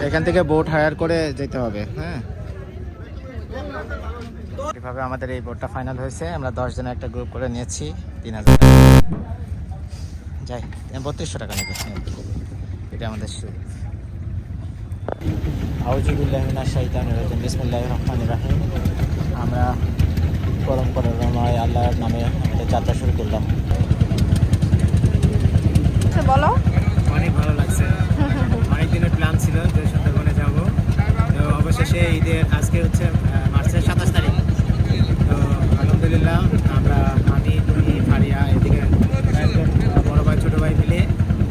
এখান থেকে boat higher করে যেতে হবে। হ্যাঁ, এভাবে আমাদের এই বোটটা ফাইনাল হয়েছে। আমরা 10 জনের একটা গ্রুপ করে নিয়েছি, 3000 টাকা। যাই, 3200 টাকা নেবে। এটা আমাদের আউযুবিল্লাহি মিনাশ শাইতানির রাজিম, বিসমিল্লাহির রহমানির রহিম। আমরা পরম করুণাময় আল্লাহর নামে আমাদের যাত্রা শুরু করলাম। বলো। অনেক ভালো লাগছে। অনেক দিনের প্ল্যান ছিল যে সুন্দরবনে যাব, তো অবশেষে ঈদের আজকে হচ্ছে মার্চের 27 তারিখ। তো আলহামদুলিল্লাহ আমি তুমি ফারিয়া এদিকে একজন বড় ভাই ছোট ভাই মিলে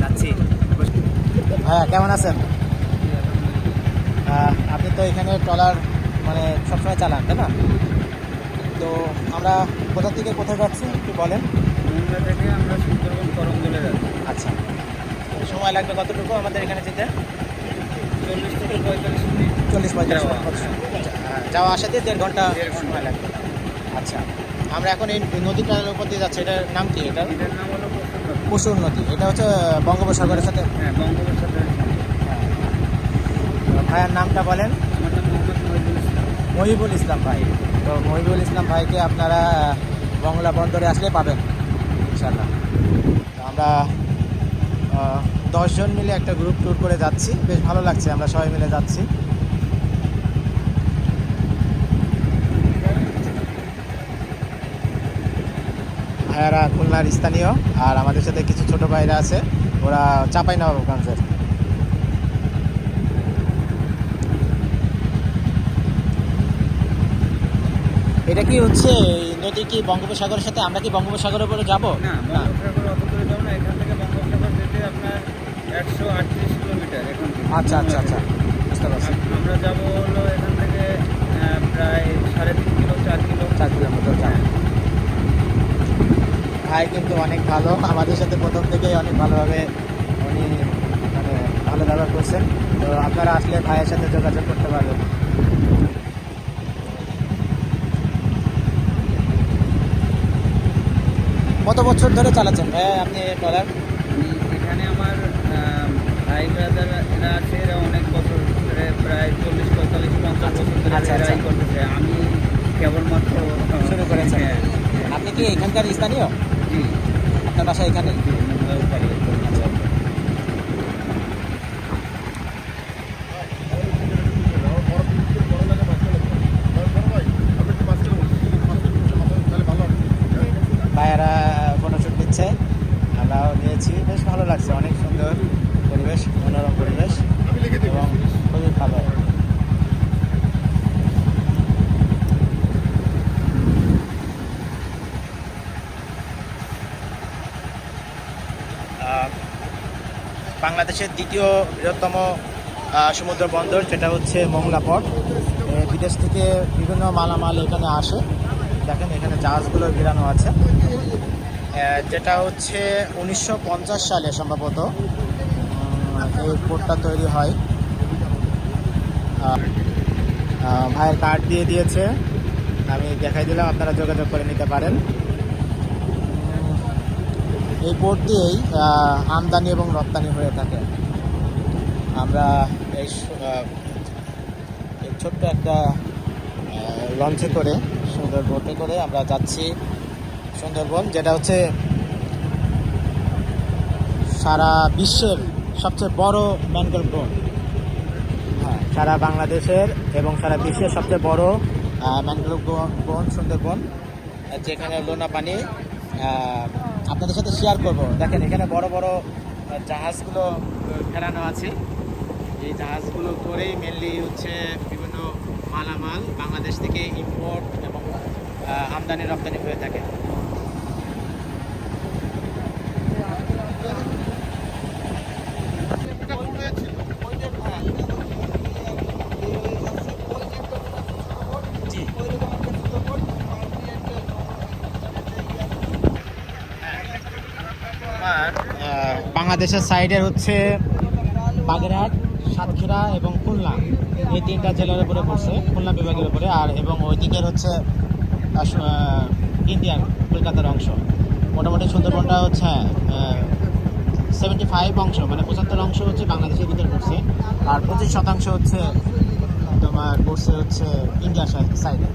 যাচ্ছি। হ্যাঁ, কেমন আছেন? আপনি তো এখানে ট্রলার মানে সবসময় চালান, তাই না? তো আমরা কোথা থেকে কোথায় যাচ্ছি একটু বলেন। মুন্ডা থেকে আমরা সুন্দরবন করমজলে যাচ্ছি। আচ্ছা, সময় লাগবে কতটুকু আমাদের এখানে যেতে? 40 থেকে 45 মিনিট। 40-45 মিনিট যাওয়া আসা দিয়ে 1.5 ঘন্টা সময় লাগবে। আচ্ছা, আমরা এখন এই নদীটার উপর দিয়ে যাচ্ছি। এটার নাম কি? এটার নাম হলো পশুর নদী। এটা হচ্ছে বঙ্গোপসাগরের সাথে। হ্যাঁ, বঙ্গোপসাগর। ভাইয়ের নামটা বলেন। আমার নাম মোহাম্মদ মহিবুল ইসলাম। মহিবুল ইসলাম ভাই। তো মহিবুল ইসলাম ভাইকে আপনারা বংলা বন্দরে আসলে পাবেন ইনশাল্লাহ। তো আমরা 10 জন মিলে একটা গ্রুপ ট্যুর করে যাচ্ছি, বেশ ভালো লাগছে। আমরা সবাই মিলে যাচ্ছি। ভাইয়ারা খুলনার স্থানীয়, আর আমাদের সাথে কিছু ছোট ভাইরা আছে, ওরা চাঁপাইনবাবগঞ্জের। এটা কি হচ্ছে নদী কি বঙ্গোপসাগরের সাথে? আমরা কি বঙ্গোপসাগরের উপরে যাবো? না, বঙ্গোপসাগর অত দূরে যাবো না। এখান থেকে বঙ্গোপসাগর যেতে আপনার 138 কিলোমিটার এখন থেকে। আচ্ছা আচ্ছা আচ্ছা, বুঝতে পারছি। আমরা যাবো হলো এখান থেকে প্রায় 3.5 কিলো 4 কিলোমিটার যাবো। ভাই কিন্তু অনেক ভালো, আমাদের সাথে প্রথম থেকেই অনেক ভালোভাবে উনি মানে ভালো ব্যবহার করছেন। তো আপনারা আসলে ভাইয়ের সাথে যোগাযোগ করতে পারবেন। কত বছর ধরে চালাচ্ছেন ভাই আপনি ট্রলার? এখানে আমার ভাই ব্রাদার এরা আছে, এরা অনেক বছর ধরে, প্রায় 40, 45, 50 বছর ধরে এরাই করতেছে। আমি কেবলমাত্র শুরু করেছেন। হ্যাঁ। আপনি কি এখানকার স্থানীয়? জি। আপনার বাসা এখানে? আচ্ছা। ভাইয়ারা ফটোশুট দিচ্ছে, আমরাও নিয়েছি। বেশ ভালো লাগছে, অনেক সুন্দর পরিবেশ, মনোরম পরিবেশ এবং খুবই ভালো। বাংলাদেশের দ্বিতীয় বৃহত্তম সমুদ্র বন্দর, যেটা হচ্ছে মংলা পোর্ট। বিদেশ থেকে বিভিন্ন মালামাল এখানে আসে। দেখেন এখানে জাহাজগুলো ঘেরানো আছে। যেটা হচ্ছে 1950 সালে সম্ভবত এই পোর্টটা তৈরি হয়। ভাইয়ের কার্ড দিয়ে দিয়েছে, আমি দেখাই দিলাম, আপনারা যোগাযোগ করে নিতে পারেন। এই পোর্ট দিয়েই আমদানি এবং রপ্তানি হয়ে থাকে। আমরা এই ছোট্ট একটা লঞ্চে করে, সুন্দর বোটে করে আমরা যাচ্ছি সুন্দরবন, যেটা হচ্ছে সারা বিশ্বের সবচেয়ে বড় ম্যানগ্রোভ বন। হ্যাঁ, সারা বাংলাদেশের এবং সারা বিশ্বের সবচেয়ে বড় ম্যানগ্রোভ বন সুন্দরবন, যেখানে লোনা পানি আপনাদের সাথে শেয়ার করব। দেখেন এখানে বড় বড় জাহাজগুলো ফেরানো আছে। এই জাহাজগুলো করেই মেনলি হচ্ছে বিভিন্ন মালামাল বাংলাদেশ থেকে ইম্পোর্ট এবং আমদানি রপ্তানি হয়ে থাকে। বাংলাদেশের সাইডের হচ্ছে বাগেরহাট, সাতক্ষীরা এবং খুলনা, এই 3টা জেলার উপরে পড়ছে, খুলনা বিভাগের উপরে। আর এবং ওই দিকের হচ্ছে ইন্ডিয়ান কলকাতার অংশ। মোটামুটি সুন্দরবনটা হচ্ছে 75 অংশ মানে 75 অংশ হচ্ছে বাংলাদেশের ভিতরে পড়ছে, আর 25% হচ্ছে তোমার পড়ছে হচ্ছে ইন্ডিয়ার সাইডে।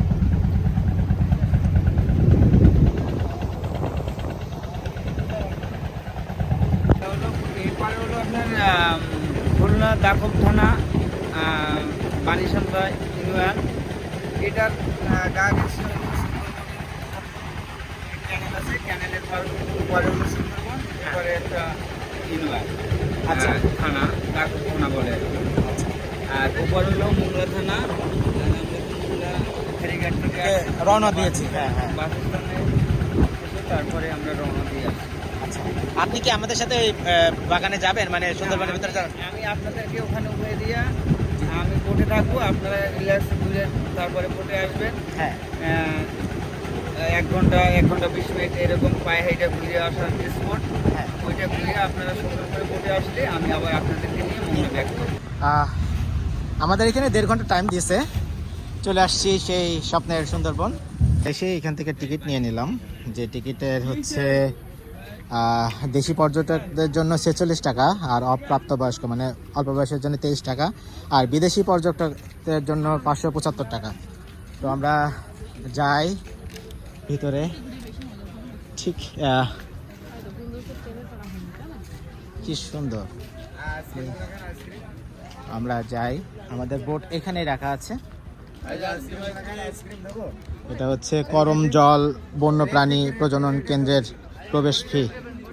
এরপরে হলো আপনার খুলনা দাকব থানা, বানিসান্তা ইউনিয়ন। এটার গা গেছে ক্যানেল আছে, ক্যানেলের পরে হলো সুন্দরবন, এরপরে একটা ইউনিয়ন আচ্ছা। থানা, দাকব থানা বলে। আর ওপর হলো মোংলা থানা। আমরা মোংলা ফেরিঘাট থেকে রওনা দিয়েছি, হ্যাঁ হ্যাঁ। বাস স্ট্যান্ডে এসে তারপরে আমরা রওনা দিয়ে আসি। আচ্ছা, আপনি কি আমাদের সাথে ওই বাগানে যাবেন, মানে সুন্দরবনের ভিতরে যাবেন? আমি আপনাদেরকে ওখানে উঠে দিয়ে আমি বোটে থাকবো, আপনারা রিল্যাক্স ঘুরে তারপরে বোটে আসবেন। হ্যাঁ 1 ঘন্টা 20 মিনিট এরকম পায়ে হেঁটে ঘুরে আসার যে স্পট, হ্যাঁ। ওইটা ঘুরে আপনারা সুন্দর করে বোটে আসলে আমি আবার আপনাদেরকে নিয়ে মনে ব্যাক করবো। আমাদের এখানে 1.5 ঘন্টা টাইম দিয়েছে, চলে আসছি সেই স্বপ্নের সুন্দরবন। এসে এখান থেকে টিকিট নিয়ে নিলাম, যে টিকিটের হচ্ছে দেশি পর্যটকদের জন্য 46 টাকা, আর অপ্রাপ্তবয়স্ক মানে অল্প বয়সের জন্য 23 টাকা, আর বিদেশি পর্যটকদের জন্য 575 টাকা। তো আমরা যাই ভিতরে, ঠিক কি সুন্দর। আমরা যাই, আমাদের বোট এখানেই রাখা আছে। এটা হচ্ছে করমজল বন্যপ্রাণী প্রজনন কেন্দ্রের প্রবেশ ফি।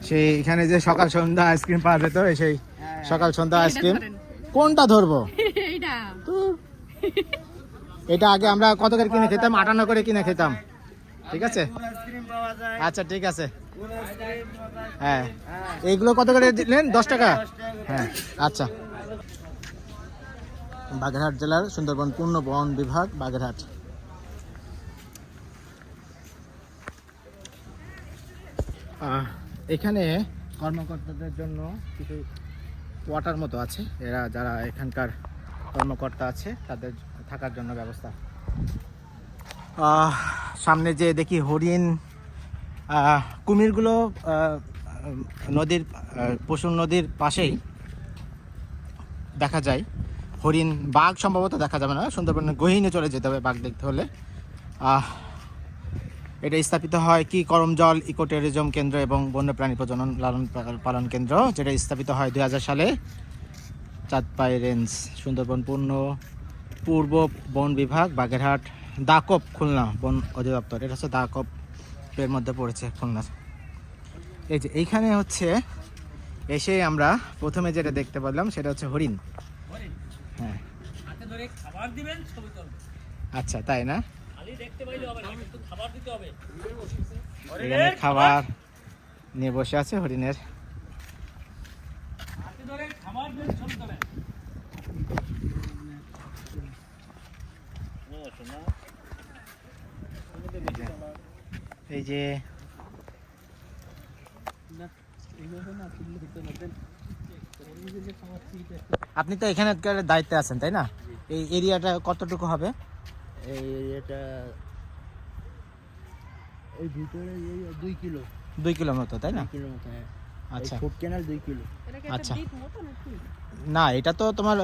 সেই এখানে যে সকাল সন্ধ্যা আইসক্রিম পাওয়া যেত, সেই সকাল সন্ধ্যা আইসক্রিম। কোনটা ধরবো? এটা আগে আমরা কত করে কিনে খেতাম? 58 করে কিনে খেতাম। ঠিক আছে, আচ্ছা ঠিক আছে। হ্যাঁ, এইগুলো কত করে দিলেন? 10 টাকা। হ্যাঁ আচ্ছা। বাগেরহাট জেলার সুন্দরবন পূর্ণ বন বিভাগ, বাগেরহাট। এখানে কর্মকর্তাদের জন্য কিছু কোয়ার্টার মতো আছে, এরা যারা এখানকার কর্মকর্তা আছে তাদের থাকার জন্য ব্যবস্থা। সামনে যে দেখি হরিণ, কুমিরগুলো নদীর পশুর নদীর পাশেই দেখা যায়। হরিণ, বাঘ সম্ভবত দেখা যাবে না, সুন্দরবনের গহীনে চলে যেতে হবে বাঘ দেখতে হলে। এটা স্থাপিত হয় কি করমজল ইকো ট্যুরিজম কেন্দ্র এবং বন্যপ্রাণী প্রজনন লালন পালন কেন্দ্র, যেটা স্থাপিত হয় 2000 সালে চাঁদপাই রেঞ্জ, সুন্দরবন পূর্ব বন বিভাগ, বাগেরহাট, দাকব, খুলনা বন অধিদপ্তর। এটা হচ্ছে দাকবের মধ্যে পড়েছে খুলনার। এই যে এইখানে হচ্ছে এসে আমরা প্রথমে যেটা দেখতে পেলাম সেটা হচ্ছে হরিণ। হ্যাঁ আচ্ছা, তাই না? এখানে খাবার নিয়ে বসে আছে হরিণের। এই যে আপনি তো এখানকার দায়িত্বে আছেন, তাই না? এই এরিয়াটা কতটুকু হবে? এই এরিয়াটা এই ভিতরে এই 2 কিলো 2 কিলো মতো, তাই না? কিলোর মতো। হ্যাঁ আচ্ছা ফুট ক্যানেল 2 কিলো। আচ্ছা, না এটা তো তোমার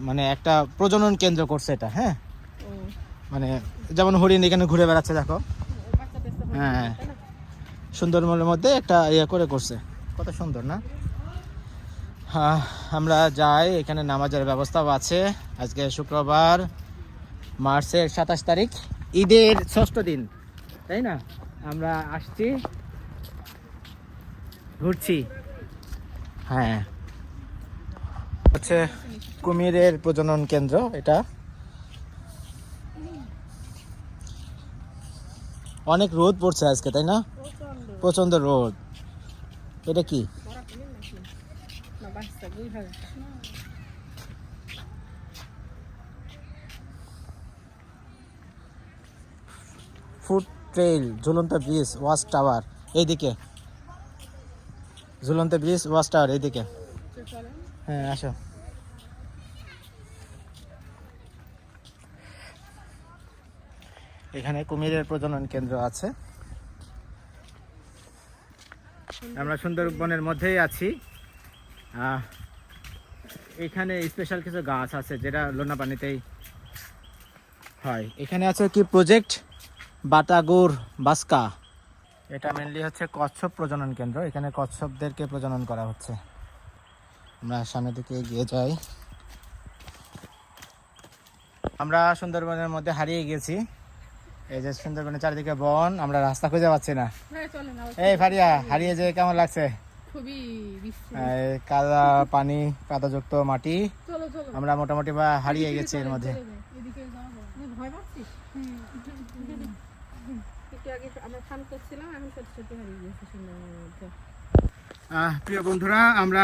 মানে একটা প্রজনন কেন্দ্র করছে এটা। হ্যাঁ, মানে যেমন হরিণ এখানে ঘুরে বেড়াচ্ছে, দেখো। হ্যাঁ, সুন্দরবনের মধ্যে একটা ইয়ে করে করছে, কত সুন্দর না? হ্যাঁ, আমরা যাই। এখানে নামাজের ব্যবস্থাও আছে। আজকে শুক্রবার, মার্চের 27 তারিখ, ঈদের 6ষ্ঠ দিন, তাই না? আমরা আসছি, ঘুরছি। হ্যাঁ, হচ্ছে কুমিরের প্রজনন কেন্দ্র এটা। অনেক রোদ পড়ছে আজকে, তাই না? প্রচন্ড রোদ। এটা কি? ফুড ট্রেইল, ঝুলন্ত ব্রিজ, ওয়াচ টাওয়ার এইদিকে। ঝুলন্ত ব্রিজ, ওয়াচ টাওয়ার এইদিকে। হ্যাঁ আসো। এখানে কুমিরের প্রজনন কেন্দ্র আছে। আমরা সুন্দরবনের মধ্যেই আছি। এখানে স্পেশাল কিছু গাছ আছে যেটা লোনাপানিতেই হয়। এখানে আছে কি প্রজেক্ট বাটাগুর বাস্কা। এটা মেনলি হচ্ছে কচ্ছপ প্রজনন কেন্দ্র। এখানে কচ্ছপদেরকে প্রজনন করা হচ্ছে। আমরা সামনের দিকে এগিয়ে যাই। আমরা সুন্দরবনের মধ্যে হারিয়ে গেছি। এই যে সুন্দরবনের চারিদিকে বন, আমরা রাস্তা খুঁজে পাচ্ছি না। এই ফারিয়া, হারিয়ে যে কেমন লাগছে? খুবই কাদা পানি, কাদাযুক্ত মাটি, আমরা মোটামুটি বা হারিয়ে গেছি এর মধ্যে। প্রিয় বন্ধুরা, আমরা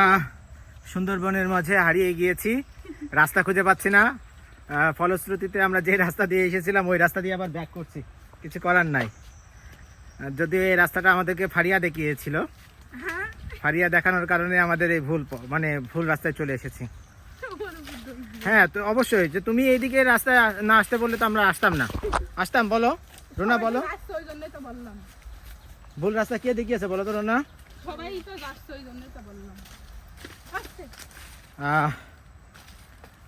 সুন্দরবনের মাঝে হারিয়ে গিয়েছি, রাস্তা খুঁজে পাচ্ছি না। ফলশ্রুতিতে আমরা যে রাস্তা দিয়ে এসেছিলাম ওই রাস্তা দিয়ে আবার ব্যাক করছি, কিছু করার নাই। যদিও এই রাস্তাটা আমাদেরকে ফারিয়া দেখিয়েছিল, ফারিয়া দেখানোর কারণে আমাদের এই ভুল রাস্তায় চলে এসেছি। হ্যাঁ, তো অবশ্যই যে তুমি এইদিকে রাস্তায় না আসতে বললে তো আমরা আসতাম। বলো রোনা, বলো ভুল রাস্তা কে দেখিয়েছে বলো তো রোনা?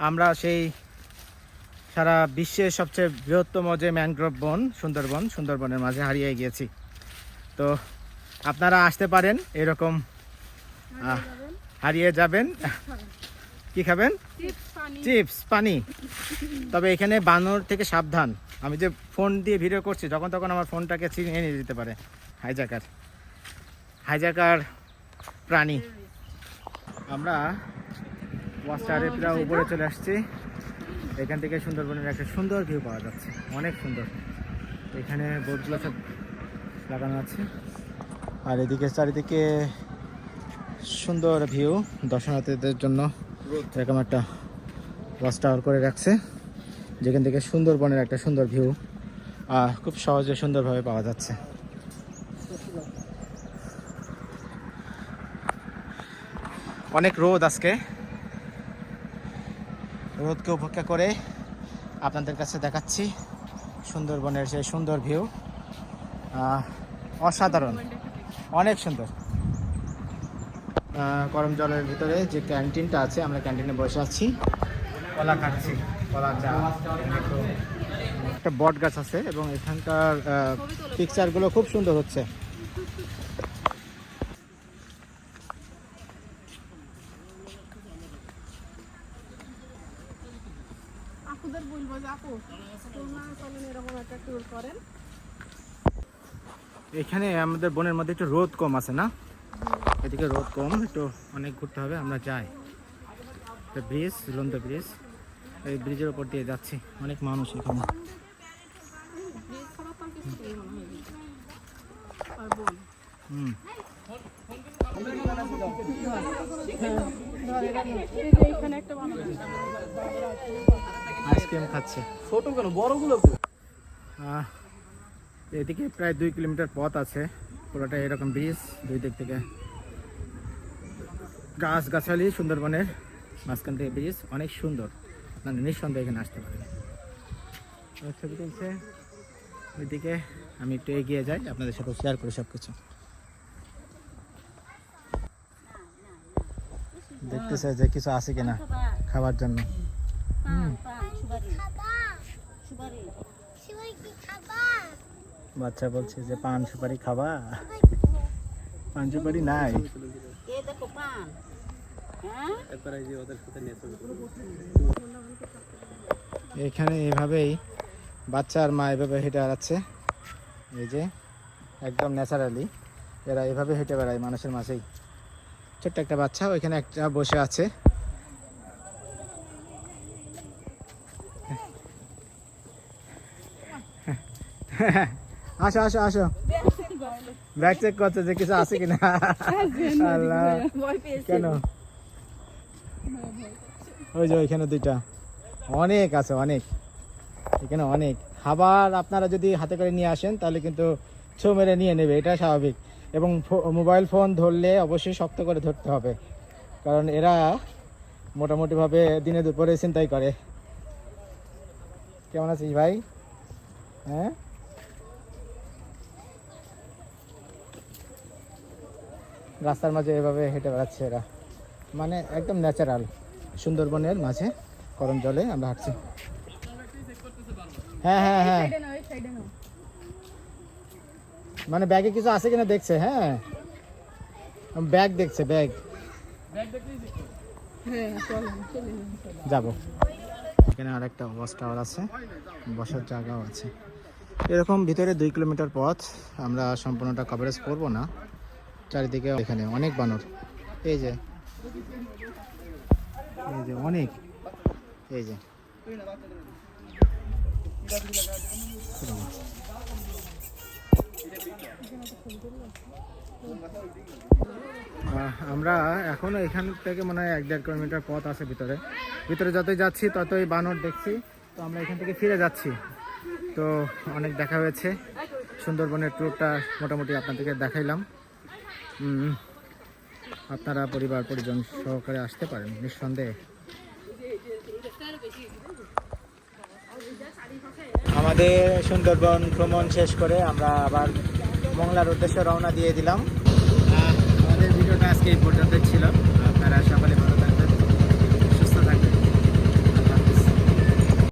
আমরা সেই সারা বিশ্বের সবচেয়ে বৃহত্তম যে ম্যানগ্রোভ বন সুন্দরবনের মাঝে হারিয়ে গিয়েছি। তো আপনারা আসতে পারেন, এরকম হারিয়ে যাবেন। কি খাবেন? চিপস, পানি। তবে এখানে বানর থেকে সাবধান। আমি যে ফোন দিয়ে ভিডিও করছি, যখন তখন আমার ফোনটাকে ছিনিয়ে নিয়ে যেতে পারে হাইজ্যাকার প্রাণী। আমরা ওয়াচ টাওয়ারের প্রায় উপরে চলে আসছি। এখান থেকে সুন্দরবনের একটা সুন্দর ভিউ পাওয়া যাচ্ছে, অনেক সুন্দর। এখানে বোটগুলো সব লাগানো আছে, আর এদিকে চারিদিকে সুন্দর ভিউ। দর্শনার্থীদের জন্য এরকম একটা ওয়াচ টাওয়ার করে রাখছে, যেখান থেকে সুন্দরবনের একটা সুন্দর ভিউ খুব সহজে সুন্দরভাবে পাওয়া যাচ্ছে। অনেক রোদ আজকে, রোদকে উপেক্ষা করে আপনাদের কাছে দেখাচ্ছি সুন্দরবনের সেই সুন্দর ভিউ। অসাধারণ, অনেক সুন্দর। গরম জলের ভিতরে যে ক্যান্টিনটা আছে, আমরা ক্যান্টিনে বসে আছি, কলা খাচ্ছি, কলা চা। একটা বট গাছ আছে এবং এখানকার পিকচারগুলো খুব সুন্দর হচ্ছে। এখানে আমাদের বনের মধ্যে একটু রোদ কম আছে না? এদিকে রোদ কম, একটু অনেক ঘুরতে হবে। আমরা যাই ব্রিজ, ঝুলন্ত ব্রিজ, এই ব্রিজের উপর দিয়ে যাচ্ছি। অনেক মানুষ এখানে। আইসক্রিম খাচ্ছে। ছোট কেন, বড়গুলো? এদিকে প্রায় 2 কিলোমিটার পথ আছে, পুরোটা এরকম ব্রিজ, দুই দিক থেকে গাছগাছালি, সুন্দরবনের মাঝখান থেকে ব্রিজ, অনেক সুন্দর। মানে নিঃসন্দেহে এখানে আসতে পারেন। ছবি তুলছে ওইদিকে, আমি একটু এগিয়ে যাই, আপনাদের সাথে শেয়ার করি সব কিছু। দেখতেছে যে কিছু আছে কিনা খাবার জন্য। বাচ্চা বলছে যে পান সুপারি খাবা? পান সুপারি নাই। এখানে এভাবেই বাচ্চা আর মা এভাবে হেঁটে বেড়াচ্ছে। এই যে একদম ন্যাচারালি এরা এভাবে হেঁটে বেড়ায় মানুষের মাঝেই। ছোট্ট একটা বাচ্চা ওইখানে একটা বসে আছে। আসো আসো আসো, ব্যাগ চেক করছে যে কিছু আছে কিনা। আল্লাহ, কেন? ওই যে ওইখানে দুইটা, অনেক আছে, অনেক এখানে অনেক খাবার। আপনারা যদি হাতে করে নিয়ে আসেন তাহলে কিন্তু ছো মেরে নিয়ে নেবে, এটা স্বাভাবিক। এবং মোবাইল ফোন ধরলে অবশ্যই শক্ত করে ধরতে হবে, কারণ এরা মোটামুটিভাবে দিনে দুপুরে চিন্তাই করে। কেমন আছিস ভাই? হ্যাঁ, রাস্তার মাঝে এভাবে হেঁটে বেড়াচ্ছে এরা, মানে একদম ন্যাচারাল সুন্দরবনের মাঝে গরম জলে আমরা হাঁটছি। হ্যাঁ হ্যাঁ হ্যাঁ, মানে ব্যাগে কিছু আছে কিনা দেখছে। হ্যাঁ ব্যাগ দেখছে, ব্যাগ যাব। এখানে আরেকটা ওয়াচ টাওয়ার আছে, বসার জায়গাও আছে। এরকম ভিতরে 2 কিলোমিটার পথ, আমরা সম্পূর্ণটা কভারেজ করব না। চারিদিকে এখানে অনেক বানর, এই যে অনেক, এই যে আমরা এখনো এখান থেকে মনে হয় 1-1.5 কিলোমিটার পথ আছে ভিতরে। ভিতরে যতই যাচ্ছি ততই বানর দেখছি। তো আমরা এখান থেকে ফিরে যাচ্ছি। তো অনেক দেখা হয়েছে, সুন্দরবনের ট্যুরটা মোটামুটি আপনাদেরকে দেখাইলাম। আপনারা পরিবার পরিজন সহকারে আসতে পারেন নিঃসন্দেহে। আমাদের সুন্দরবন ভ্রমণ শেষ করে আমরা আবার মংলার উদ্দেশ্যে রওনা দিয়ে দিলাম। আমাদের ভিডিওটা আজকে এই পর্যন্ত ছিল।